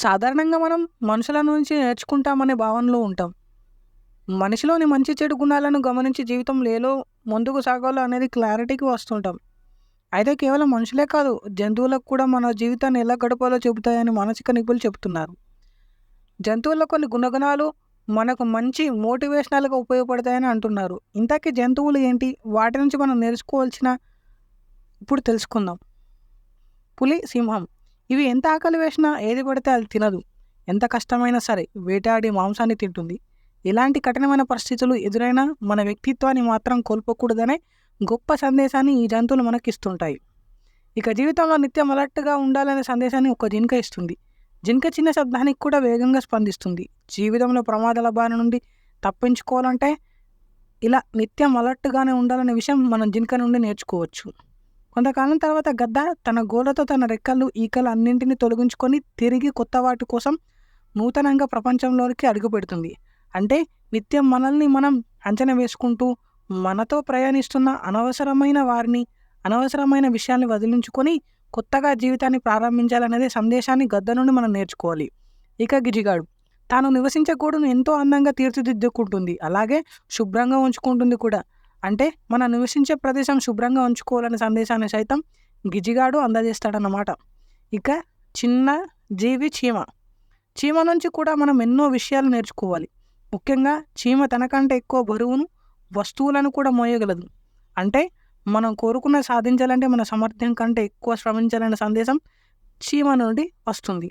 సాధారణంగా మనం మనుషుల నుంచి నేర్చుకుంటామనే భావనలో ఉంటాం. మనిషిలోని మంచి చెడు గుణాలను గమనించి జీవితంలో ఎలా ముందుకు సాగాలో అనేది క్లారిటీకి వస్తుంటాం. అయితే కేవలం మనుషులే కాదు, జంతువులకు కూడా మన జీవితాన్ని ఎలా గడపాలో చెబుతాయని మానసిక నిపుణులు చెబుతున్నారు. జంతువుల్లో కొన్ని గుణగణాలు మనకు మంచి మోటివేషనల్‌గా ఉపయోగపడతాయని అంటున్నారు. ఇంతకీ జంతువులు ఏంటి? వాటి నుంచి మనం నేర్చుకోవాల్సిన ఇప్పుడు తెలుసుకుందాం. పులి, సింహం ఇవి ఎంత ఆకలి వేసినా ఏది పడితే అది తినదు. ఎంత కష్టమైనా సరే వేటాడి మాంసాన్ని తింటుంది. ఎలాంటి కఠినమైన పరిస్థితులు ఎదురైనా మన వ్యక్తిత్వాన్ని మాత్రం కోల్పోకూడదనే గొప్ప సందేశాన్ని ఈ జంతువులు మనకిస్తుంటాయి. ఇక జీవితంలో నిత్యం అలర్ట్‌గా ఉండాలనే సందేశాన్ని ఒక జింక ఇస్తుంది. జింక చిన్న శబ్దానికి కూడా వేగంగా స్పందిస్తుంది. జీవితంలో ప్రమాదాల బారి నుండి తప్పించుకోవాలంటే ఇలా నిత్యం అలర్ట్‌గానే ఉండాలనే విషయం మనం జింక నుండి నేర్చుకోవచ్చు. కొంతకాలం తర్వాత గద్ద తన గోళ్ళతో తన రెక్కలు, ఈకలు అన్నింటిని తొలగించుకొని తిరిగి కొత్త వాటి కోసం నూతనంగా ప్రపంచంలోనికి అడుగుపెడుతుంది. అంటే నిత్యం మనల్ని మనం అంచనా వేసుకుంటూ, మనతో ప్రయాణిస్తున్న అనవసరమైన వారిని, అనవసరమైన విషయాల్ని వదిలించుకొని కొత్తగా జీవితాన్ని ప్రారంభించాలనేదే సందేశాన్ని గద్ద నుండి మనం నేర్చుకోవాలి. ఇక గిజిగాడు తాను నివసించే గూడును ఎంతో అందంగా తీర్చిదిద్దుకుంటుంది. అలాగే శుభ్రంగా ఉంచుకుంటుంది కూడా. అంటే మనం నివసించే ప్రదేశం శుభ్రంగా ఉంచుకోవాలనే సందేశాన్ని సైతం గిజిగాడు అందజేస్తాడన్నమాట. ఇక చిన్న జీవి చీమ. చీమ నుంచి కూడా మనం ఎన్నో విషయాలు నేర్చుకోవాలి. ముఖ్యంగా చీమ తనకంటే ఎక్కువ బరువును, వస్తువులను కూడా మోయగలదు. అంటే మనం కోరుకున్నది సాధించాలంటే మన సామర్థ్యం కంటే ఎక్కువ శ్రమించాలనే సందేశం చీమ నుండి వస్తుంది.